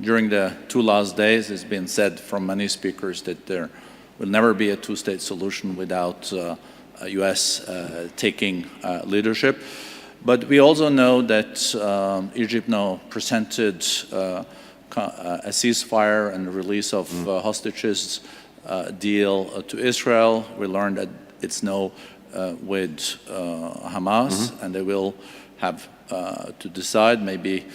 during the 2 last days, it's been said from many speakers that there will never be a two-state solution without U.S. taking leadership. But we also know that Egypt now presented a ceasefire and the release of hostages deal to Israel. We learned that it's now with Hamas, and they will have to decide maybe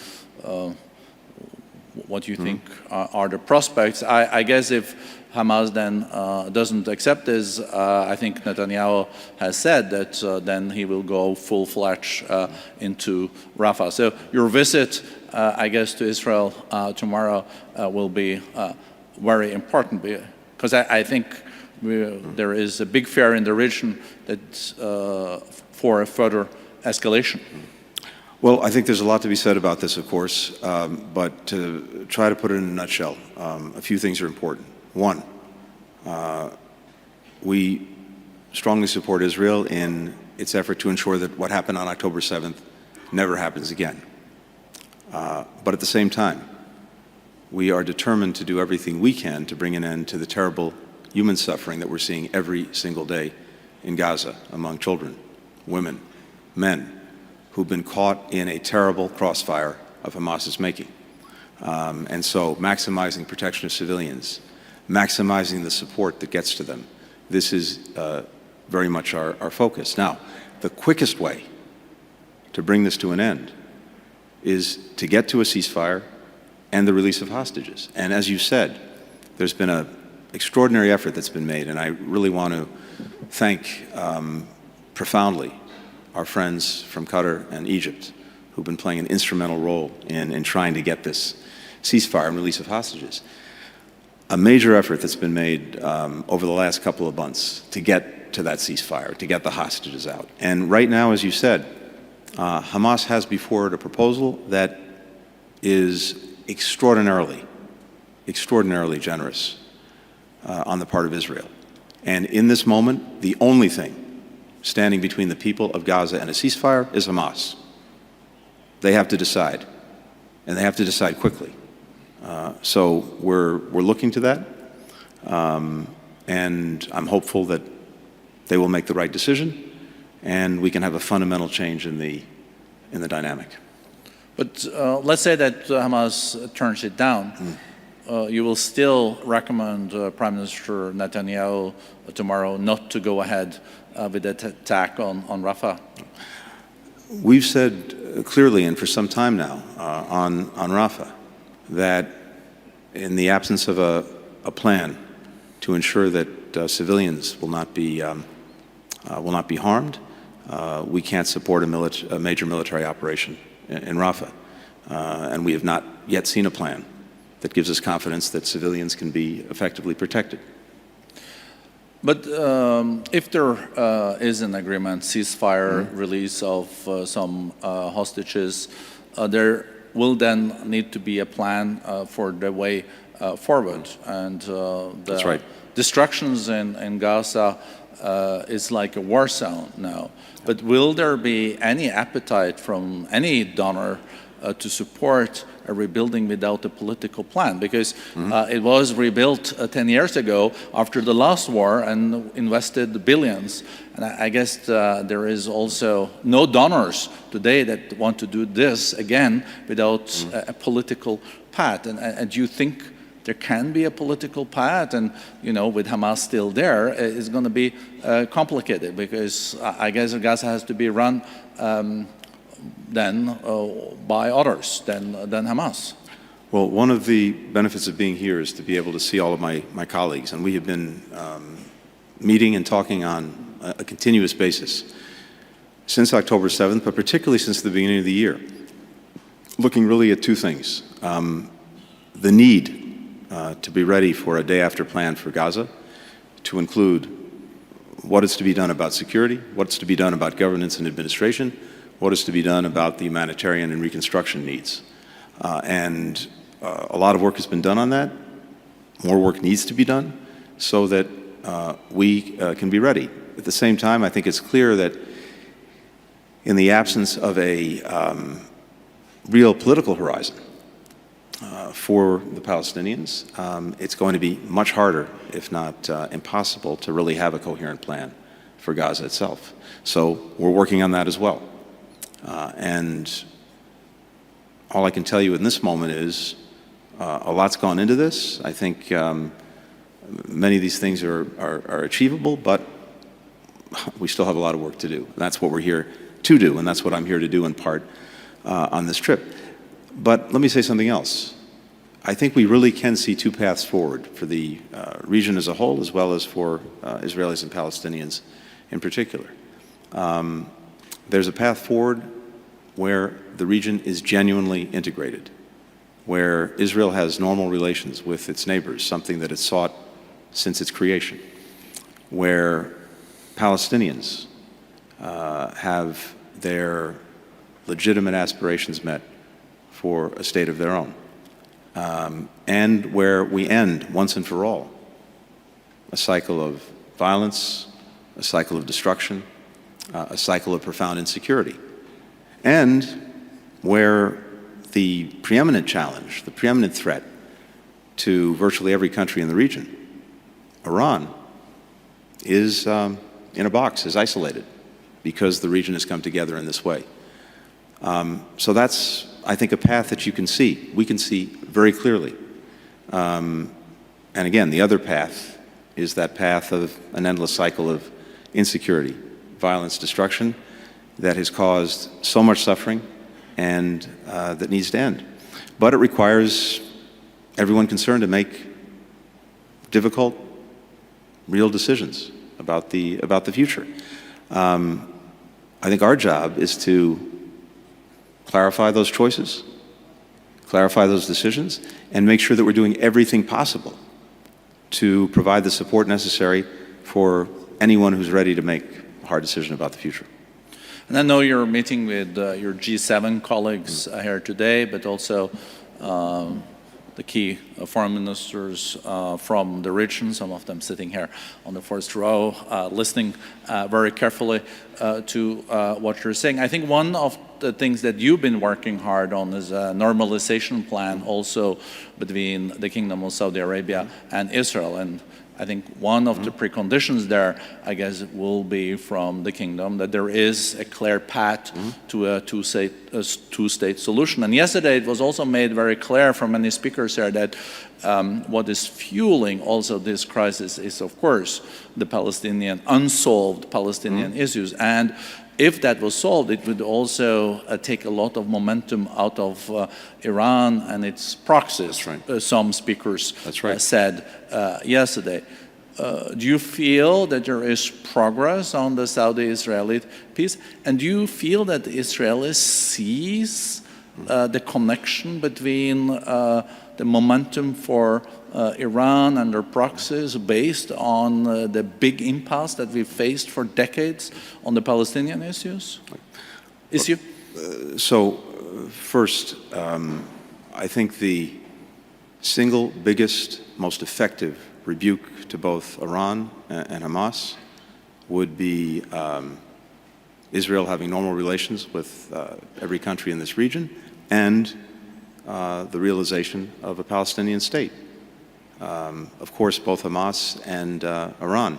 what you think are the prospects. I guess if Hamas then doesn't accept this, I think Netanyahu has said that then he will go full-fledged into Rafah. So your visit, I guess, to Israel tomorrow will be very important, because I think there is a big fear in the region that for a further escalation. Well, I think there's a lot to be said about this, of course, but to try to put it in a nutshell, a few things are important. One, we strongly support Israel in its effort to ensure that what happened on October 7th never happens again. But at the same time, we are determined to do everything we can to bring an end to the terrible human suffering that we're seeing every single day in Gaza among children, women, men, who've been caught in a terrible crossfire of Hamas's making. And so maximizing protection of civilians, maximizing the support that gets to them, this is very much our focus. Now, the quickest way to bring this to an end is to get to a ceasefire and the release of hostages. And as you said, there's been an extraordinary effort that's been made, and I really want to thank profoundly our friends from Qatar and Egypt who've been playing an instrumental role in trying to get this ceasefire and release of hostages. A major effort that's been made over the last couple of months to get to that ceasefire, to get the hostages out. And right now, as you said, Hamas has before it a proposal that is extraordinarily generous on the part of Israel. And in this moment, the only thing standing between the people of Gaza and a ceasefire is Hamas. They have to decide, and they have to decide quickly. So we're looking to that, and I'm hopeful that they will make the right decision, and we can have a fundamental change in the dynamic. But let's say that Hamas turns it down. You will still recommend Prime Minister Netanyahu tomorrow not to go ahead with the attack on Rafah? We've said clearly, and for some time now, on Rafah, that in the absence of a plan to ensure that civilians will not be harmed, we can't support a major military operation in Rafah. And we have not yet seen a plan that gives us confidence that civilians can be effectively protected. But if there is an agreement, ceasefire, release of some hostages, there will then need to be a plan for the way forward. And That's right. destructions in Gaza is like a war zone now. But will there be any appetite from any donor to support a rebuilding without a political plan? Because it was rebuilt 10 years ago after the last war and invested billions. And I guess there is also no donors today that want to do this again without a political path. And do you think there can be a political path? And, you know, with Hamas still there, it's going to be complicated, because I guess Gaza has to be run then by others than Hamas. Well, one of the benefits of being here is to be able to see all of my colleagues, and we have been meeting and talking on a continuous basis since October 7th, but particularly since the beginning of the year, looking really at two things. The need to be ready for a day-after plan for Gaza, to include what is to be done about security, what's to be done about governance and administration, what is to be done about the humanitarian and reconstruction needs. And a lot of work has been done on that. More work needs to be done so that we can be ready. At the same time, I think it's clear that in the absence of a real political horizon, for the Palestinians, it's going to be much harder, if not impossible, to really have a coherent plan for Gaza itself. So we're working on that as well. And all I can tell you in this moment is a lot's gone into this. I think many of these things are achievable, but we still have a lot of work to do. And that's what we're here to do, and that's what I'm here to do in part on this trip. But let me say something else. I think we really can see two paths forward for the region as a whole, as well as for Israelis and Palestinians in particular. There's a path forward where the region is genuinely integrated, where Israel has normal relations with its neighbors, something that it's sought since its creation, where Palestinians have their legitimate aspirations met for a state of their own, and where we end, once and for all, a cycle of violence, a cycle of destruction, a cycle of profound insecurity, and where the preeminent challenge, the preeminent threat to virtually every country in the region, Iran, is in a box, is isolated, because the region has come together in this way. So that's, I think, a path that you can see. We can see very clearly. And again, the other path is that path of an endless cycle of insecurity, violence, destruction that has caused so much suffering and that needs to end. But it requires everyone concerned to make difficult, real decisions about the future. I think our job is to clarify those choices, clarify those decisions, and make sure that we're doing everything possible to provide the support necessary for anyone who's ready to make a hard decision about the future. And I know you're meeting with your G7 colleagues here today, but also the key foreign ministers from the region, some of them sitting here on the first row, listening very carefully to what you're saying. I think one of the things that you've been working hard on is a normalization plan also between the Kingdom of Saudi Arabia and Israel. And I think one of the preconditions there, I guess, will be from the kingdom that there is a clear path to a two-state solution. And yesterday it was also made very clear from many speakers here that what is fueling also this crisis is, of course, the unsolved Palestinian issues. And if that was solved, it would also take a lot of momentum out of Iran and its proxies, some speakers said yesterday. Do you feel that there is progress on the Saudi-Israeli peace? And do you feel that the Israelis sees the connection between the momentum for Iran and their proxies based on the big impasse that we've faced for decades on the Palestinian issues? So, first, I think the single biggest, most effective rebuke to both Iran and Hamas would be Israel having normal relations with every country in this region and the realization of a Palestinian state. Of course, both Hamas and Iran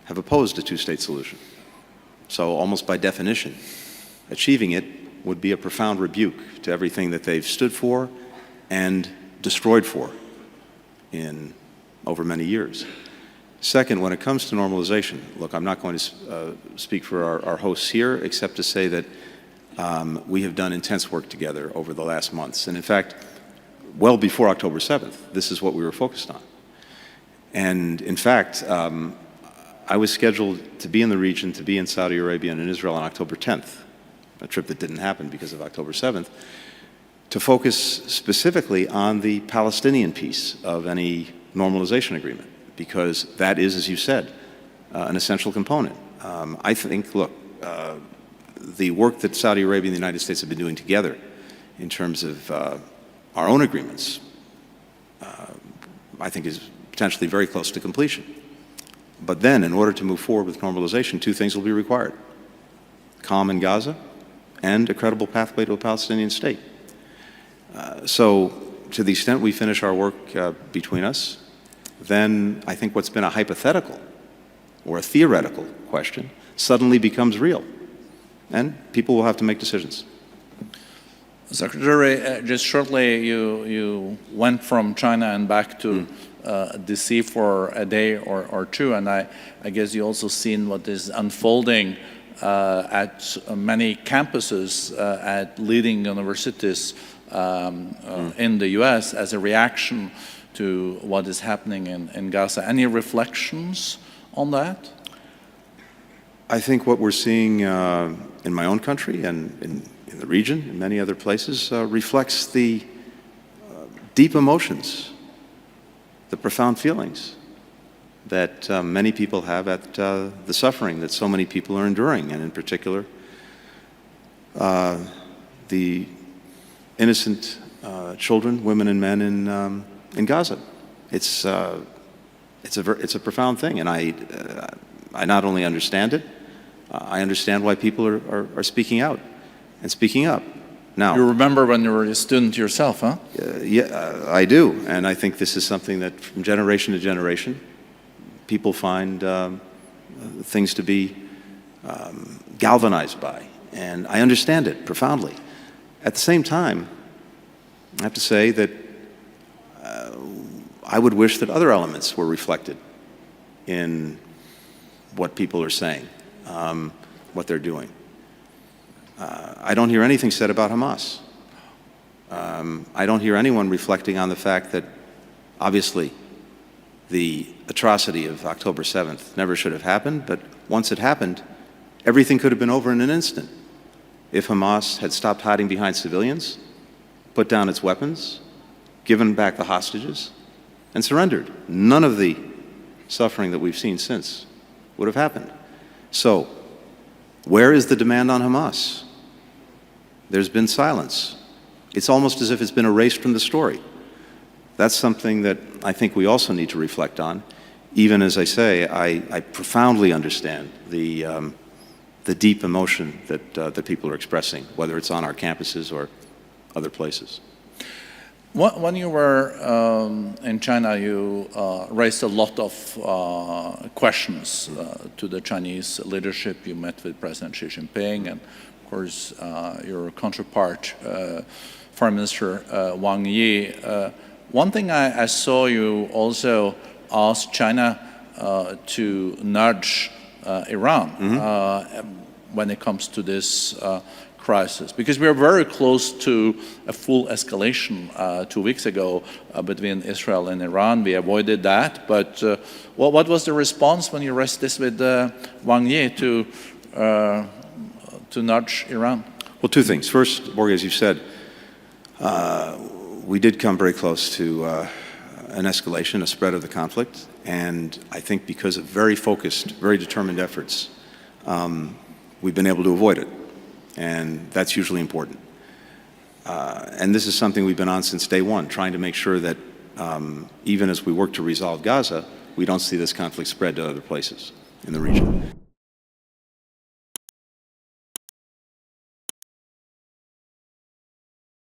have opposed a two-state solution. So almost by definition, achieving it would be a profound rebuke to everything that they've stood for and destroyed for in over many years. Second, when it comes to normalization, look, I'm not going to speak for our hosts here, except to say that we have done intense work together over the last months. And in fact, well before October 7th, this is what we were focused on. And in fact, I was scheduled to be in the region, to be in Saudi Arabia and in Israel on October 10th, a trip that didn't happen because of October 7th, to focus specifically on the Palestinian piece of any normalization agreement, because that is, as you said, an essential component. I think, look, the work that Saudi Arabia and the United States have been doing together in terms of our own agreements, I think is potentially very close to completion. But then, in order to move forward with normalization, two things will be required: calm in Gaza and a credible pathway to a Palestinian state. So to the extent we finish our work between us, then I think what's been a hypothetical or a theoretical question suddenly becomes real, and people will have to make decisions. Secretary, just shortly, you went from China and back to DC for a day or two, and I guess you also seen what is unfolding at many campuses at leading universities in the U.S. as a reaction to what is happening in Gaza. Any reflections on that? I think what we're seeing in my own country and in the region, in many other places, reflects the deep emotions, the profound feelings that many people have at the suffering that so many people are enduring, and in particular, the innocent children, women and men in Gaza. It's a profound thing, and I not only understand it, I understand why people are speaking out and speaking up. Now, you remember when you were a student yourself, huh? Yeah, I do, and I think this is something that from generation to generation, people find things to be galvanized by, and I understand it profoundly. At the same time, I have to say that I would wish that other elements were reflected in what people are saying, what they're doing. I don't hear anything said about Hamas. I don't hear anyone reflecting on the fact that, obviously, the atrocity of October 7th never should have happened, but once it happened, everything could have been over in an instant if Hamas had stopped hiding behind civilians, put down its weapons, given back the hostages, and surrendered. None of the suffering that we've seen since would have happened. So, where is the demand on Hamas? There's been silence. It's almost as if it's been erased from the story. That's something that I think we also need to reflect on. Even as I say, I profoundly understand the deep emotion that people are expressing, whether it's on our campuses or other places. When you were in China, you raised a lot of questions to the Chinese leadership. You met with President Xi Jinping and, of course, your counterpart, Foreign Minister Wang Yi. One thing I saw you also ask China to nudge Iran when it comes to this crisis, because we are very close to a full escalation 2 weeks ago between Israel and Iran. We avoided that, but what was the response when you raised this with Wang Yi to nudge Iran? Well, two things. First, Borge, as you said, we did come very close to an escalation, a spread of the conflict, and I think because of very focused, very determined efforts, we've been able to avoid it, and that's usually important. And this is something we've been on since day one, trying to make sure that even as we work to resolve Gaza, we don't see this conflict spread to other places in the region.